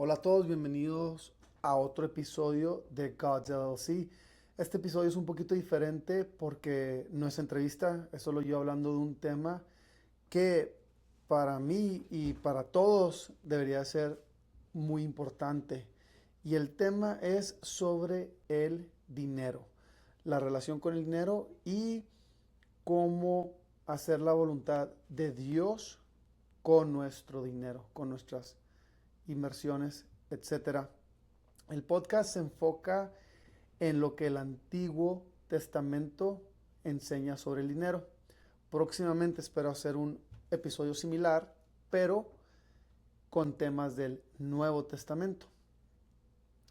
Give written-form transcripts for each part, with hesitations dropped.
Hola a todos, bienvenidos a otro episodio de God's LLC. Este episodio es un poquito diferente porque no es entrevista, es solo yo hablando de un tema que para mí y para todos debería ser muy importante. Y el tema es sobre el dinero, la relación con el dinero y cómo hacer la voluntad de Dios con nuestro dinero, con nuestras inversiones, etcétera. El podcast se enfoca en lo que el Antiguo Testamento enseña sobre el dinero. Próximamente espero hacer un episodio similar, pero con temas del Nuevo Testamento.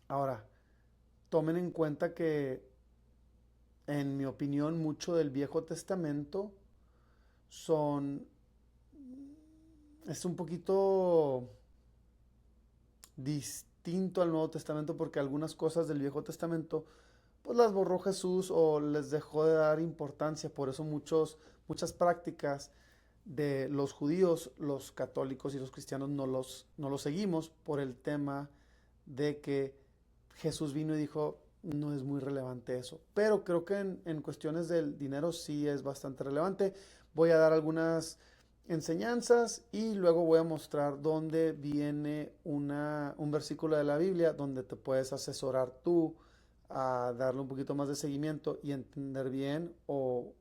Ahora, tomen en cuenta que, en mi opinión, mucho del Viejo Testamento son es un poquito distinto al Nuevo Testamento porque algunas cosas del Viejo Testamento pues las borró Jesús o les dejó de dar importancia. Por eso muchas prácticas de los judíos, los católicos y los cristianos no los seguimos por el tema de que Jesús vino y dijo, no es muy relevante eso. Pero creo que en cuestiones del dinero sí es bastante relevante. Voy a dar algunas enseñanzas y luego voy a mostrar dónde viene un versículo de la Biblia donde te puedes asesorar tú a darle un poquito más de seguimiento y entender bien o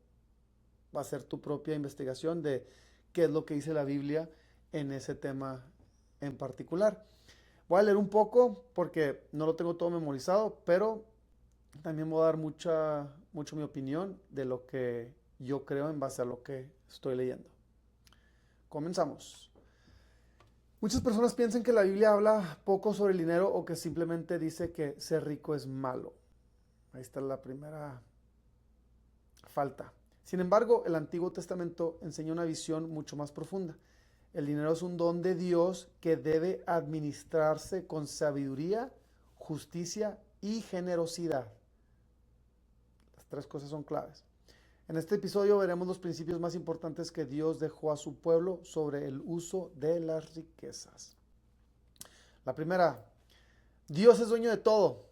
hacer tu propia investigación de qué es lo que dice la Biblia en ese tema en particular. Voy a leer un poco porque no lo tengo todo memorizado, pero también voy a dar mucho mi opinión de lo que yo creo en base a lo que estoy leyendo. Comenzamos. Muchas personas piensan que la Biblia habla poco sobre el dinero o que simplemente dice que ser rico es malo. Ahí está la primera falta. Sin embargo, el Antiguo Testamento enseña una visión mucho más profunda. El dinero es un don de Dios que debe administrarse con sabiduría, justicia y generosidad. Las tres cosas son claves. En este episodio veremos los principios más importantes que Dios dejó a su pueblo sobre el uso de las riquezas. La primera, Dios es dueño de todo.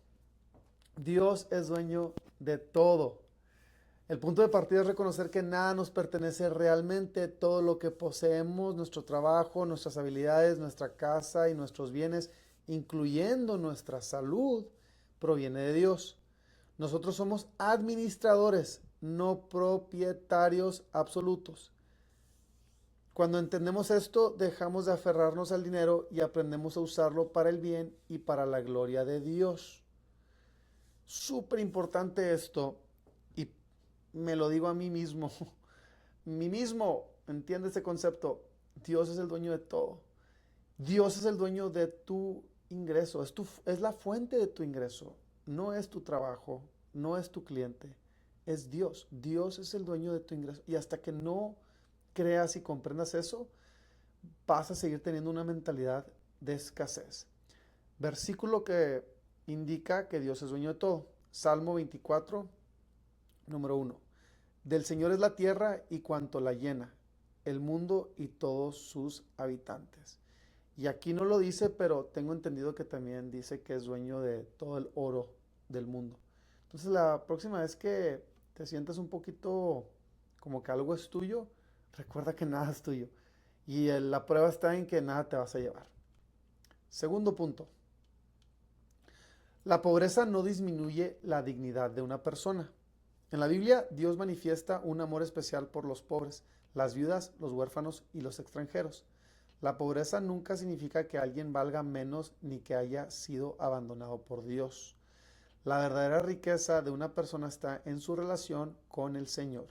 Dios es dueño de todo. El punto de partida es reconocer que nada nos pertenece realmente. Todo lo que poseemos, nuestro trabajo, nuestras habilidades, nuestra casa y nuestros bienes, incluyendo nuestra salud, proviene de Dios. Nosotros somos administradores, no propietarios absolutos. Cuando entendemos esto, dejamos de aferrarnos al dinero y aprendemos a usarlo para el bien y para la gloria de Dios. Súper importante esto, y me lo digo a mí mismo. Mí mismo, entiende ese concepto. Dios es el dueño de todo. Dios es el dueño de tu ingreso. Es la fuente de tu ingreso. No es tu trabajo, no es tu cliente. Es Dios. Dios es el dueño de tu ingreso. Y hasta que no creas y comprendas eso, vas a seguir teniendo una mentalidad de escasez. Versículo que indica que Dios es dueño de todo. Salmo 24, número 1. Del Señor es la tierra y cuanto la llena, el mundo y todos sus habitantes. Y aquí no lo dice, pero tengo entendido que también dice que es dueño de todo el oro del mundo. Entonces la próxima vez que te sientas un poquito como que algo es tuyo, recuerda que nada es tuyo. Y la prueba está en que nada te vas a llevar. Segundo punto, la pobreza no disminuye la dignidad de una persona. En la Biblia, Dios manifiesta un amor especial por los pobres, las viudas, los huérfanos y los extranjeros. La pobreza nunca significa que alguien valga menos ni que haya sido abandonado por Dios. La verdadera riqueza de una persona está en su relación con el Señor.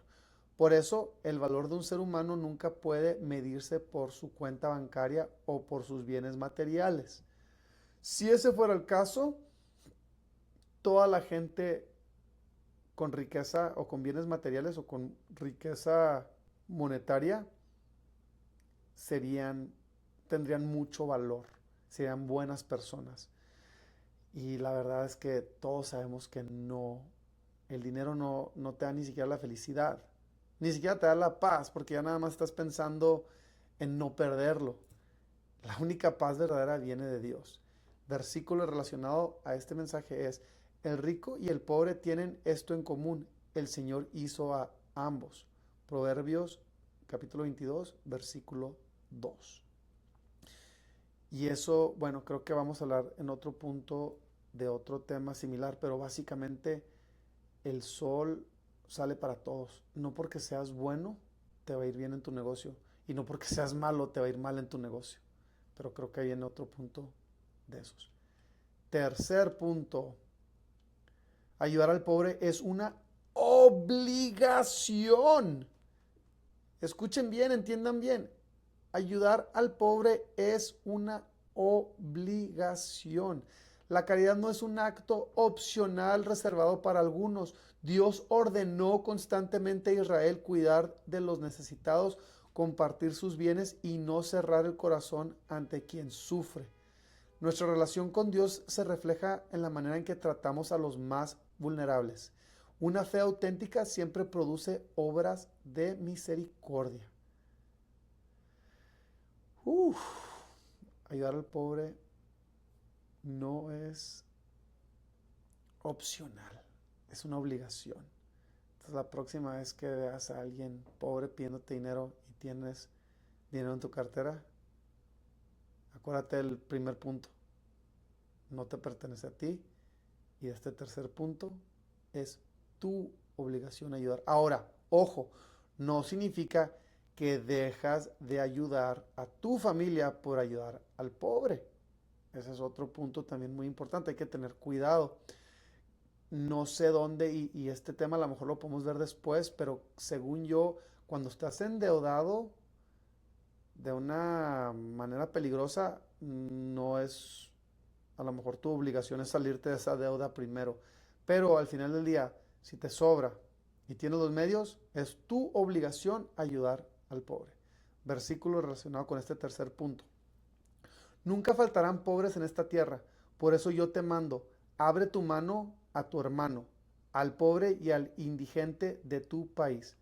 Por eso, el valor de un ser humano nunca puede medirse por su cuenta bancaria o por sus bienes materiales. Si ese fuera el caso, toda la gente con riqueza o con bienes materiales o con riqueza monetaria serían, tendrían mucho valor, serían buenas personas. Y la verdad es que todos sabemos que no, el dinero no te da ni siquiera la felicidad, ni siquiera te da la paz, porque ya nada más estás pensando en no perderlo. La única paz verdadera viene de Dios. versículo relacionado a este mensaje es: el rico y el pobre tienen esto en común, el Señor hizo a ambos. Proverbios capítulo 22, versículo 2. Y eso, bueno, creo que vamos a hablar en otro punto de otro tema similar, pero básicamente el sol sale para todos. No porque seas bueno te va a ir bien en tu negocio, y no porque seas malo te va a ir mal en tu negocio. Pero creo que hay en otro punto de esos. Tercer punto: ayudar al pobre es una obligación. Escuchen bien, entiendan bien. Ayudar al pobre es una obligación. La caridad no es un acto opcional reservado para algunos. Dios ordenó constantemente a Israel cuidar de los necesitados, compartir sus bienes y no cerrar el corazón ante quien sufre. Nuestra relación con Dios se refleja en la manera en que tratamos a los más vulnerables. Una fe auténtica siempre produce obras de misericordia. Uf, ayudar al pobre no es opcional, es una obligación. Entonces, la próxima vez que veas a alguien pobre pidiéndote dinero y tienes dinero en tu cartera, acuérdate del primer punto: no te pertenece a ti. Y este tercer punto: es tu obligación ayudar. Ahora, ojo, no significa que dejas de ayudar a tu familia por ayudar al pobre. Ese es otro punto también muy importante, hay que tener cuidado. No sé dónde, y este tema a lo mejor lo podemos ver después, pero según yo, cuando estás endeudado de una manera peligrosa, no es, a lo mejor tu obligación es salirte de esa deuda primero. Pero al final del día, si te sobra y tienes los medios, es tu obligación ayudar al pobre. Versículo relacionado con este tercer punto: nunca faltarán pobres en esta tierra, por eso yo te mando, abre tu mano a tu hermano, al pobre y al indigente de tu país.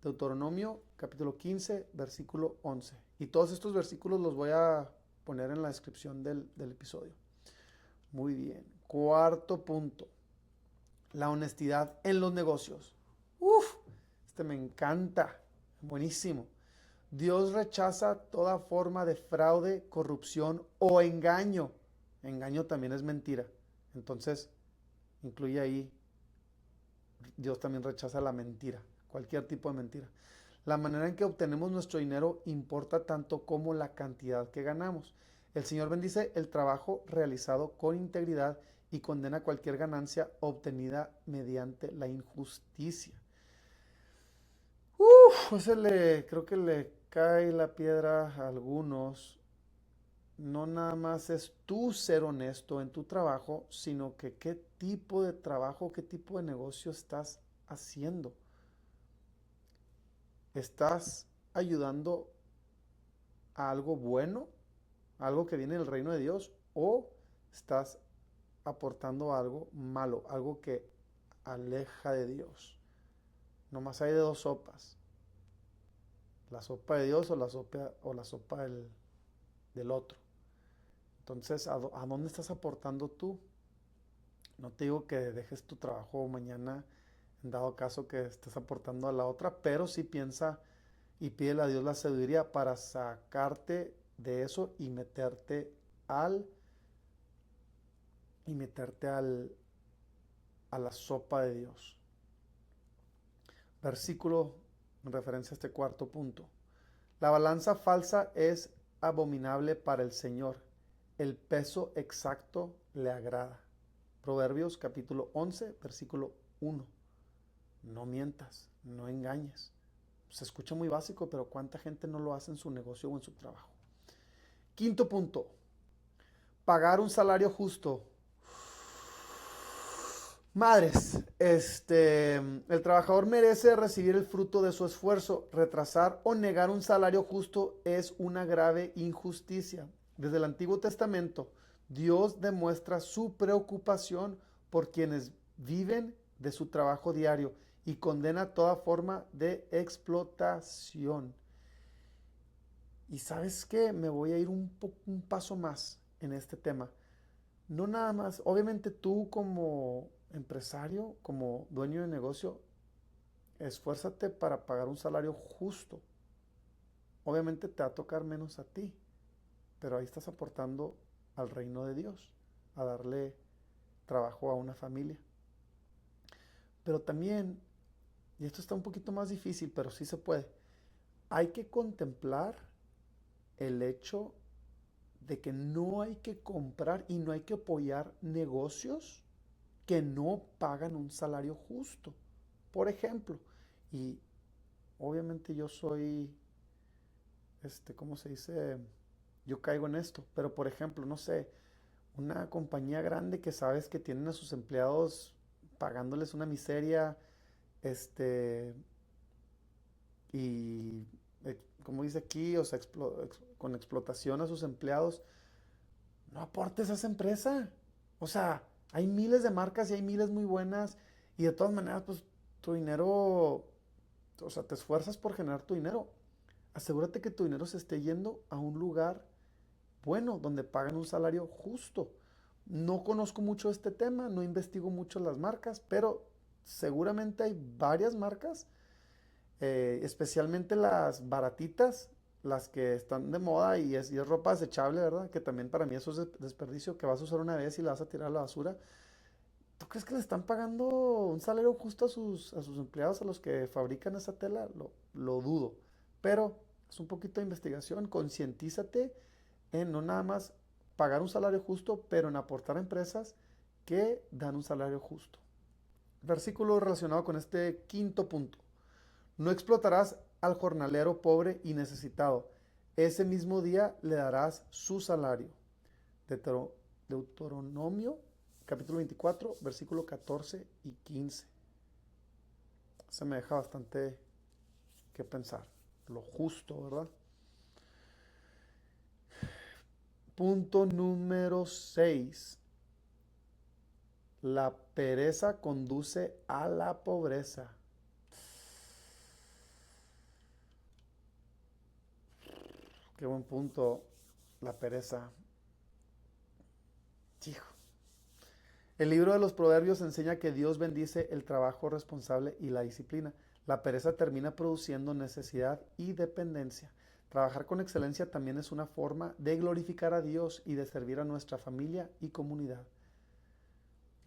Deuteronomio capítulo 15, versículo 11. Y todos estos versículos los voy a poner en la descripción del episodio. Muy bien. Cuarto punto: la honestidad en los negocios. Uf, este me encanta. Buenísimo. Dios rechaza toda forma de fraude, corrupción o engaño. Engaño también es mentira. Entonces, incluye ahí, Dios también rechaza la mentira, cualquier tipo de mentira. La manera en que obtenemos nuestro dinero importa tanto como la cantidad que ganamos. El Señor bendice el trabajo realizado con integridad y condena cualquier ganancia obtenida mediante la injusticia. Pues creo que le cae la piedra a algunos. No nada más es tú ser honesto en tu trabajo, sino que qué tipo de trabajo, qué tipo de negocio estás haciendo. ¿Estás ayudando a algo bueno, a algo que viene del reino de Dios, o estás aportando algo malo, algo que aleja de Dios? Nomás hay de dos sopas: la sopa de Dios o la sopa del otro. Entonces, ¿a dónde estás aportando tú? No te digo que dejes tu trabajo mañana en dado caso que estés aportando a la otra, pero sí piensa y pídele a Dios la sabiduría para sacarte de eso al y meterte a la sopa de Dios. Versículo en referencia a este cuarto punto: la balanza falsa es abominable para el Señor, el peso exacto le agrada. Proverbios capítulo 11, versículo 1. No mientas, no engañes. Se escucha muy básico, pero ¿cuánta gente no lo hace en su negocio o en su trabajo? Quinto punto: pagar un salario justo. Madres, el trabajador merece recibir el fruto de su esfuerzo. Retrasar o negar un salario justo es una grave injusticia. Desde el Antiguo Testamento, Dios demuestra su preocupación por quienes viven de su trabajo diario y condena toda forma de explotación. Y ¿sabes qué? Me voy a ir un paso más en este tema. no nada más, obviamente tú como empresario, como dueño de negocio, esfuérzate para pagar un salario justo. Obviamente te va a tocar menos a ti, pero ahí estás aportando al reino de Dios, a darle trabajo a una familia. Pero también, y esto está un poquito más difícil, pero sí se puede, hay que contemplar el hecho de que no hay que comprar y no hay que apoyar negocios que no pagan un salario justo. Por ejemplo, y obviamente yo soy, ¿cómo se dice? Yo caigo en esto, pero por ejemplo, no sé, una compañía grande que sabes que tienen a sus empleados pagándoles una miseria, este, y como dice aquí, o sea, con explotación a sus empleados, no aportes a esa empresa. O sea, hay miles de marcas y hay miles muy buenas y de todas maneras, pues tu dinero, o sea, te esfuerzas por generar tu dinero. Asegúrate que tu dinero se esté yendo a un lugar bueno, donde pagan un salario justo. No conozco mucho este tema, no investigo mucho las marcas, pero seguramente hay varias marcas, especialmente las baratitas, las que están de moda y es ropa desechable, ¿verdad? Que también para mí eso es desperdicio, que vas a usar una vez y la vas a tirar a la basura. ¿Tú crees que le están pagando un salario justo a sus empleados, a los que fabrican esa tela? Lo dudo. Pero es un poquito de investigación, concientízate en no nada más pagar un salario justo, pero en aportar a empresas que dan un salario justo. Versículo relacionado con este quinto punto. No explotarás al jornalero pobre y necesitado. Ese mismo día le darás su salario. Deuteronomio capítulo 24, versículo 14 y 15. Se me deja bastante que pensar. Lo justo, ¿verdad? Punto número 6. La pereza conduce a la pobreza. Qué buen punto, la pereza. Hijo. El libro de los Proverbios enseña que Dios bendice el trabajo responsable y la disciplina. La pereza termina produciendo necesidad y dependencia. Trabajar con excelencia también es una forma de glorificar a Dios y de servir a nuestra familia y comunidad.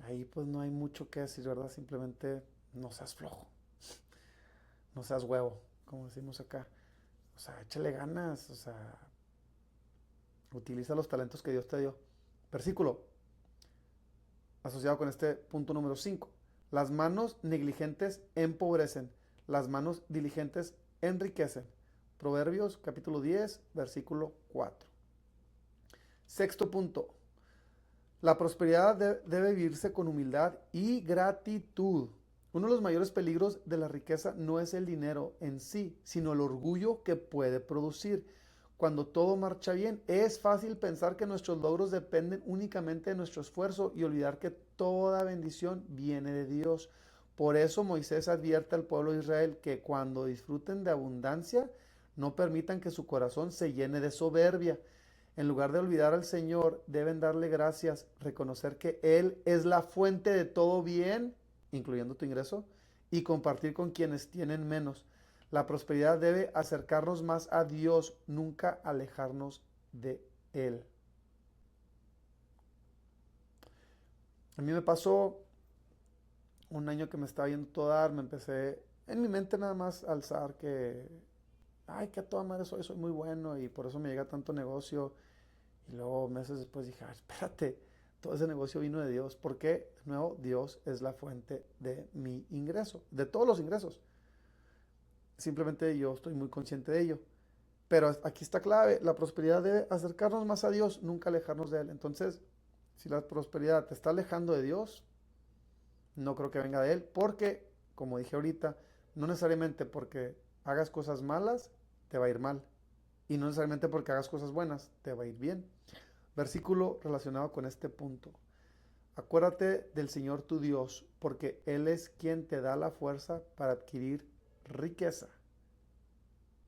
Ahí pues no hay mucho que decir, ¿verdad? Simplemente no seas flojo, no seas huevo, como decimos acá. O sea, échale ganas, o sea, utiliza los talentos que Dios te dio. Versículo asociado con este punto número 5. Las manos negligentes empobrecen, las manos diligentes enriquecen. Proverbios capítulo 10, versículo 4. Sexto punto. La prosperidad debe vivirse con humildad y gratitud. Uno de los mayores peligros de la riqueza no es el dinero en sí, sino el orgullo que puede producir. Cuando todo marcha bien, es fácil pensar que nuestros logros dependen únicamente de nuestro esfuerzo y olvidar que toda bendición viene de Dios. Por eso Moisés advierte al pueblo de Israel que cuando disfruten de abundancia, no permitan que su corazón se llene de soberbia. En lugar de olvidar al Señor, deben darle gracias, reconocer que Él es la fuente de todo bien, incluyendo tu ingreso, y compartir con quienes tienen menos. La prosperidad debe acercarnos más a Dios, nunca alejarnos de Él. A mí me pasó un año que me estaba yendo todo dar, me empecé en mi mente nada más a alzar que, ay, que a toda madre soy muy bueno y por eso me llega tanto negocio. Y luego meses después dije, espérate, todo ese negocio vino de Dios. ¿Por qué? De nuevo, Dios es la fuente de mi ingreso, de todos los ingresos. Simplemente yo estoy muy consciente de ello. Pero aquí está clave, la prosperidad debe acercarnos más a Dios, nunca alejarnos de Él. Entonces, si la prosperidad te está alejando de Dios, no creo que venga de Él, porque, como dije ahorita, no necesariamente porque hagas cosas malas, te va a ir mal. Y no necesariamente porque hagas cosas buenas, te va a ir bien. Versículo relacionado con este punto. Acuérdate del Señor tu Dios, porque Él es quien te da la fuerza para adquirir riqueza.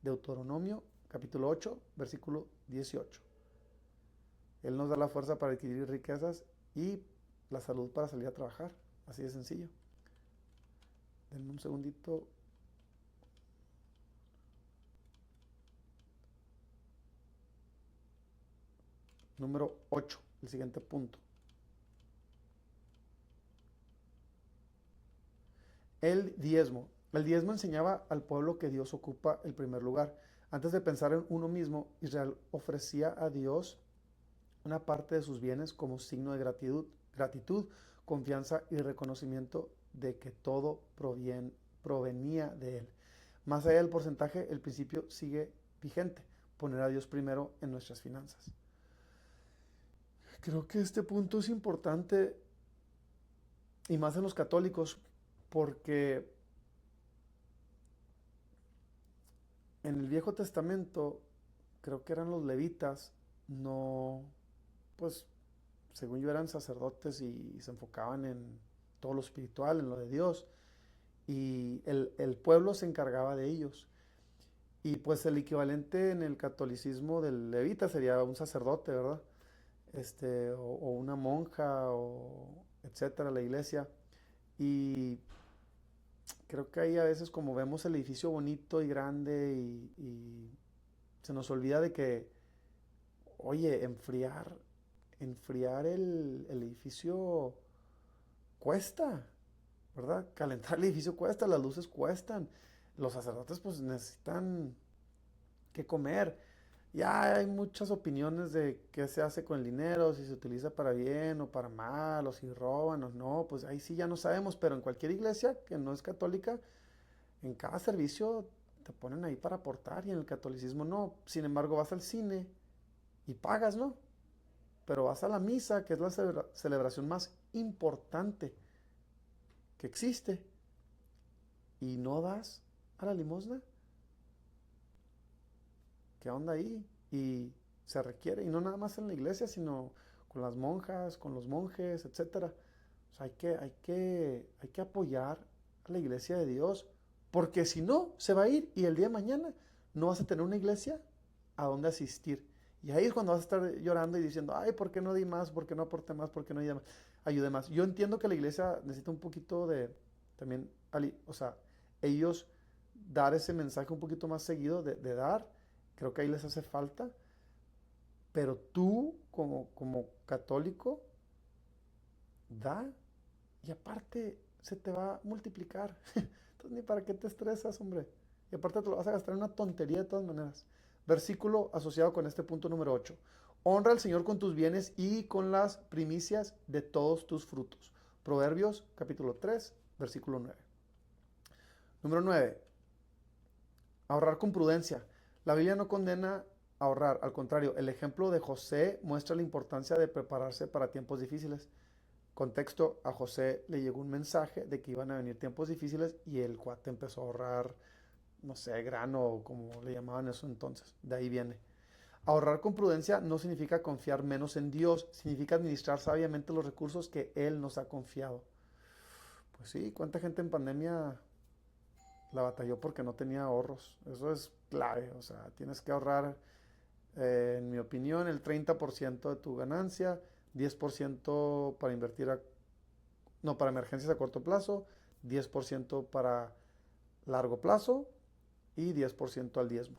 Deuteronomio capítulo 8, versículo 18. Él nos da la fuerza para adquirir riquezas y la salud para salir a trabajar. Así de sencillo. Denme un segundito. Número 8, el siguiente punto. El diezmo. El diezmo enseñaba al pueblo que Dios ocupa el primer lugar. Antes de pensar en uno mismo, Israel ofrecía a Dios una parte de sus bienes como signo de gratitud, confianza y reconocimiento de que todo provenía de Él. Más allá del porcentaje, el principio sigue vigente, poner a Dios primero en nuestras finanzas. Creo que este punto es importante, y más en los católicos, porque en el Viejo Testamento, creo que eran los levitas, no, pues, según yo eran sacerdotes y se enfocaban en todo lo espiritual, en lo de Dios, y el pueblo se encargaba de ellos. Y pues el equivalente en el catolicismo del levita sería un sacerdote, ¿verdad? O una monja, o etcétera, la iglesia. Y creo que ahí a veces como vemos el edificio bonito y grande y se nos olvida de que, oye, enfriar el edificio cuesta, ¿verdad? Calentar el edificio cuesta, las luces cuestan. Los sacerdotes pues necesitan que comer. Ya hay muchas opiniones de qué se hace con el dinero, si se utiliza para bien o para mal, o si roban o no, pues ahí sí ya no sabemos, pero en cualquier iglesia que no es católica, en cada servicio te ponen ahí para aportar y en el catolicismo no. Sin embargo, vas al cine y pagas, ¿no? Pero vas a la misa, que es la celebración más importante que existe, y no das a la limosna. ¿Qué onda ahí? Y se requiere, y no nada más en la iglesia, sino con las monjas, con los monjes, etcétera. O sea, hay que apoyar a la iglesia de Dios, porque si no, se va a ir y el día de mañana no vas a tener una iglesia a donde asistir. Y ahí es cuando vas a estar llorando y diciendo, ay, ¿por qué no di más? ¿Por qué no aporté más? ¿Por qué no ayudé más? Yo entiendo que la iglesia necesita un poquito de, también, o sea, ellos dar ese mensaje un poquito más seguido de dar, creo que ahí les hace falta, pero tú como católico, da y aparte se te va a multiplicar. Entonces, ni para qué te estresas, hombre. Y aparte te lo vas a gastar en una tontería de todas maneras. Versículo asociado con este punto número 8. Honra al Señor con tus bienes y con las primicias de todos tus frutos. Proverbios capítulo 3, versículo 9. Número 9. Ahorrar con prudencia. La Biblia no condena a ahorrar, al contrario, el ejemplo de José muestra la importancia de prepararse para tiempos difíciles. Contexto, a José le llegó un mensaje de que iban a venir tiempos difíciles y el cuate empezó a ahorrar, no sé, grano o como le llamaban eso entonces. De ahí viene. Ahorrar con prudencia no significa confiar menos en Dios, significa administrar sabiamente los recursos que Él nos ha confiado. Pues sí, ¿cuánta gente en pandemia la batalló porque no tenía ahorros? Eso es clave, o sea, tienes que ahorrar, en mi opinión, el 30% de tu ganancia, 10% para invertir no, para emergencias a corto plazo, 10% para largo plazo y 10% al diezmo.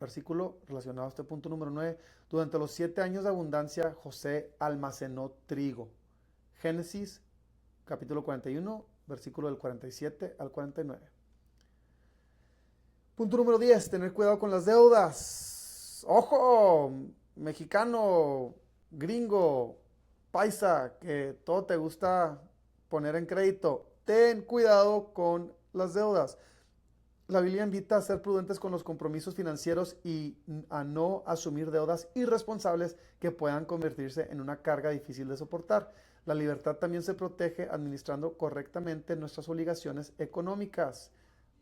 Versículo relacionado a este punto número 9. Durante los 7 años de abundancia, José almacenó trigo. Génesis capítulo 41, versículo del 47 al 49. Punto número 10. Tener cuidado con las deudas. Ojo, mexicano, gringo, paisa, que todo te gusta poner en crédito. Ten cuidado con las deudas. La Biblia invita a ser prudentes con los compromisos financieros y a no asumir deudas irresponsables que puedan convertirse en una carga difícil de soportar. La libertad también se protege administrando correctamente nuestras obligaciones económicas.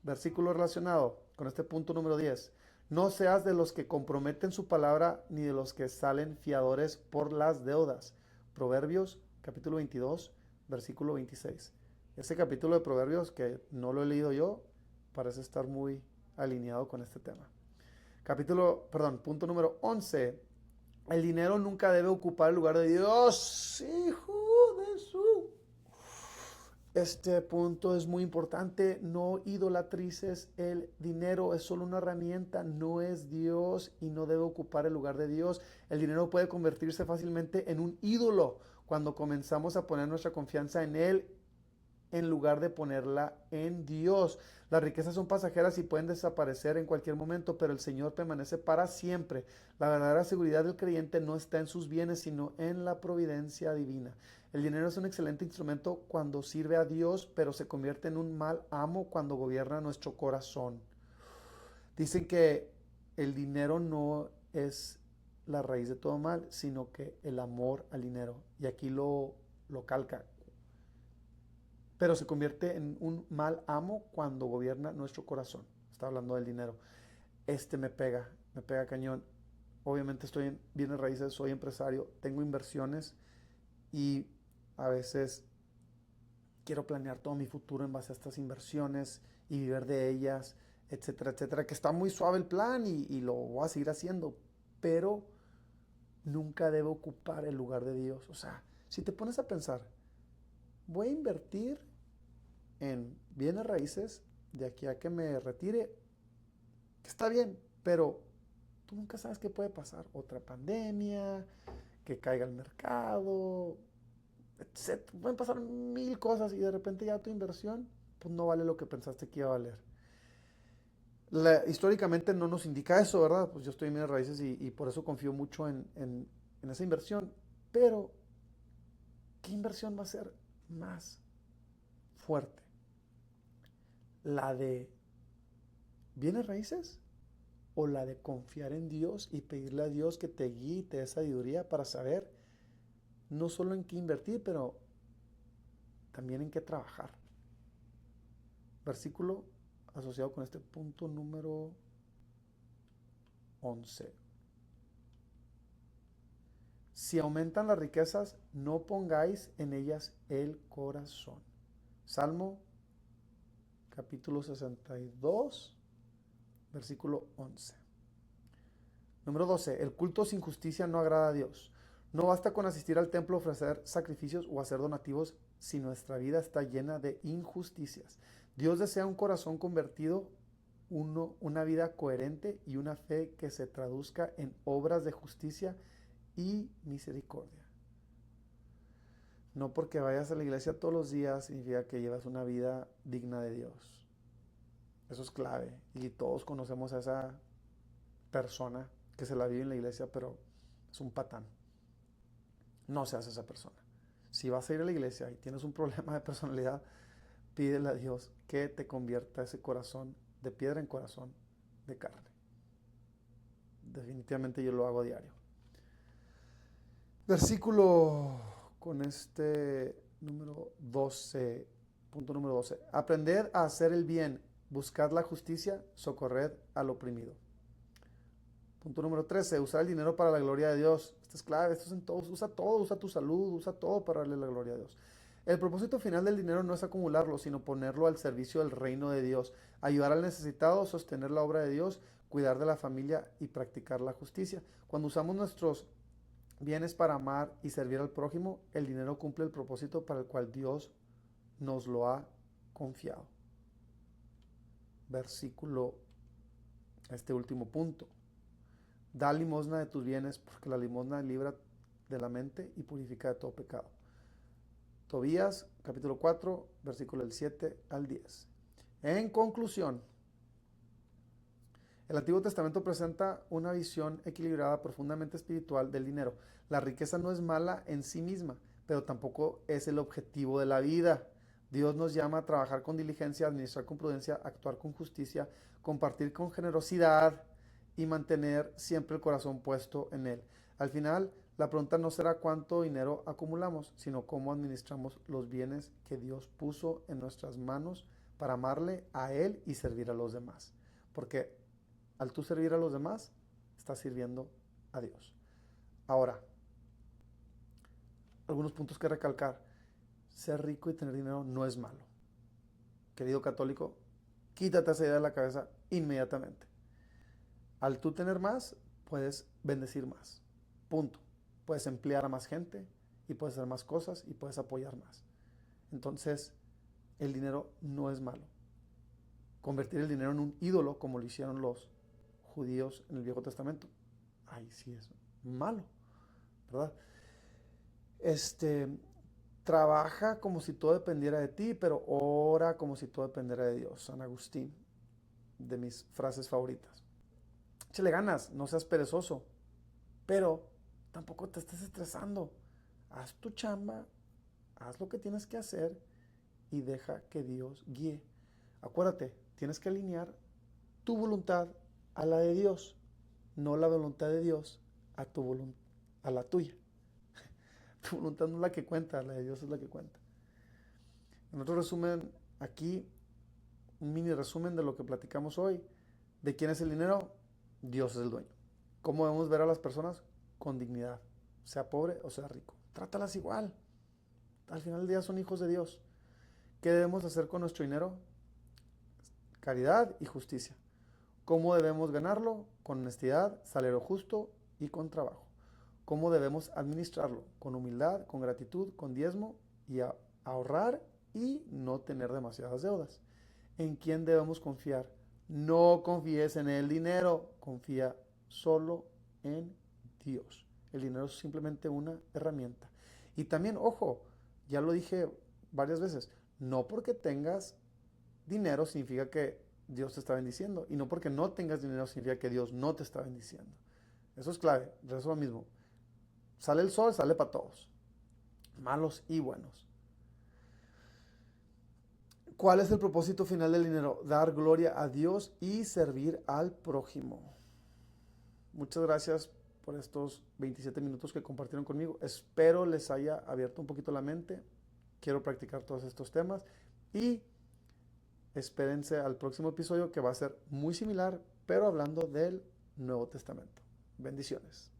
Versículo relacionado con este punto número 10. No seas de los que comprometen su palabra ni de los que salen fiadores por las deudas. Proverbios capítulo 22, versículo 26. Ese capítulo de Proverbios, que no lo he leído yo, parece estar muy alineado con este tema. Punto número 11. El dinero nunca debe ocupar el lugar de Dios. Hijo de su. Este punto es muy importante. No idolatrices el dinero. Es solo una herramienta. No es Dios y no debe ocupar el lugar de Dios. El dinero puede convertirse fácilmente en un ídolo cuando comenzamos a poner nuestra confianza en él en lugar de ponerla en Dios. Las riquezas son pasajeras y pueden desaparecer en cualquier momento, pero el Señor permanece para siempre. La verdadera seguridad del creyente no está en sus bienes, sino en la providencia divina. El dinero es un excelente instrumento cuando sirve a Dios, pero se convierte en un mal amo cuando gobierna nuestro corazón. Dicen que el dinero no es la raíz de todo mal, sino que el amor al dinero. Y aquí lo calca, pero se convierte en un mal amo cuando gobierna nuestro corazón. Está hablando del dinero. Me pega cañón. Obviamente estoy en bienes raíces, soy empresario, tengo inversiones y a veces quiero planear todo mi futuro en base a estas inversiones y vivir de ellas, etcétera, etcétera, que está muy suave el plan y lo voy a seguir haciendo, pero nunca debe ocupar el lugar de Dios. O sea, si te pones a pensar, voy a invertir en bienes raíces de aquí a que me retire, que está bien, pero tú nunca sabes qué puede pasar. Otra pandemia, que caiga el mercado, etc. Pueden pasar mil cosas y de repente ya tu inversión pues no vale lo que pensaste que iba a valer. Históricamente no nos indica eso, ¿verdad? Pues yo estoy en bienes raíces y por eso confío mucho en esa inversión. Pero, ¿qué inversión va a ser más fuerte? ¿La de bienes raíces o la de confiar en Dios y pedirle a Dios que te guíe y te dé sabiduría para saber no solo en qué invertir, pero también en qué trabajar? Versículo asociado con este punto número 11. Si aumentan las riquezas, no pongáis en ellas el corazón. Salmo capítulo 62, versículo 11. Número 12. El culto sin justicia no agrada a Dios. No basta con asistir al templo, ofrecer sacrificios o hacer donativos si nuestra vida está llena de injusticias. Dios desea un corazón convertido, una vida coherente y una fe que se traduzca en obras de justicia y misericordia. No porque vayas a la iglesia todos los días significa que llevas una vida digna de Dios. Eso es clave. Y todos conocemos a esa persona que se la vive en la iglesia, pero es un patán. No seas esa persona. Si vas a ir a la iglesia y tienes un problema de personalidad, pídele a Dios que te convierta ese corazón de piedra en corazón de carne. Definitivamente yo lo hago a diario. Versículo con este número 12, punto número 12. Aprended a hacer el bien, buscad la justicia, socorred al oprimido. Punto número 13, usar el dinero para la gloria de Dios. Esto es clave, esto es en todos. Usa todo, usa tu salud, usa todo para darle la gloria a Dios. El propósito final del dinero no es acumularlo, sino ponerlo al servicio del reino de Dios, ayudar al necesitado, sostener la obra de Dios, cuidar de la familia y practicar la justicia. Cuando usamos nuestros bienes para amar y servir al prójimo, el dinero cumple el propósito para el cual Dios nos lo ha confiado. Versículo, este último punto. Da limosna de tus bienes, porque la limosna libra de la mente y purifica de todo pecado. Tobías, capítulo 4, versículo del 7 al 10. En conclusión, el Antiguo Testamento presenta una visión equilibrada, profundamente espiritual del dinero. La riqueza no es mala en sí misma, pero tampoco es el objetivo de la vida. Dios nos llama a trabajar con diligencia, administrar con prudencia, actuar con justicia, compartir con generosidad y mantener siempre el corazón puesto en Él. Al final, la pregunta no será cuánto dinero acumulamos, sino cómo administramos los bienes que Dios puso en nuestras manos para amarle a Él y servir a los demás. Porque al tú servir a los demás, estás sirviendo a Dios. Ahora, algunos puntos que recalcar. Ser rico y tener dinero no es malo. Querido católico, quítate esa idea de la cabeza inmediatamente. Al tú tener más, puedes bendecir más. Punto. Puedes emplear a más gente y puedes hacer más cosas y puedes apoyar más. Entonces, el dinero no es malo. Convertir el dinero en un ídolo, como lo hicieron los judíos en el Viejo Testamento, ahí sí es malo, ¿verdad? Este, trabaja como si todo dependiera de ti, pero ora como si todo dependiera de Dios. San Agustín, de mis frases favoritas. Échale ganas, no seas perezoso, pero tampoco te estés estresando. Haz tu chamba, haz lo que tienes que hacer y deja que Dios guíe. Acuérdate, tienes que alinear tu voluntad a la de Dios, no la voluntad de Dios a la tuya. Tu voluntad no es la que cuenta, la de Dios es la que cuenta. En otro resumen, aquí, un mini resumen de lo que platicamos hoy. ¿De quién es el dinero? Dios es el dueño. ¿Cómo debemos ver a las personas? Con dignidad, sea pobre o sea rico. Trátalas igual. Al final del día son hijos de Dios. ¿Qué debemos hacer con nuestro dinero? Caridad y justicia. ¿Cómo debemos ganarlo? Con honestidad, salario justo y con trabajo. ¿Cómo debemos administrarlo? Con humildad, con gratitud, con diezmo y ahorrar y no tener demasiadas deudas. ¿En quién debemos confiar? No confíes en el dinero, confía solo en Dios. El dinero es simplemente una herramienta. Y también, ojo, ya lo dije varias veces, no porque tengas dinero significa que Dios te está bendiciendo. Y no porque no tengas dinero significa que Dios no te está bendiciendo. Eso es clave, eso es lo mismo. Sale el sol, sale para todos, malos y buenos. ¿Cuál es el propósito final del dinero? Dar gloria a Dios y servir al prójimo. Muchas gracias por estos 27 minutos que compartieron conmigo. Espero les haya abierto un poquito la mente. Quiero practicar todos estos temas y espérense al próximo episodio que va a ser muy similar, pero hablando del Nuevo Testamento. Bendiciones.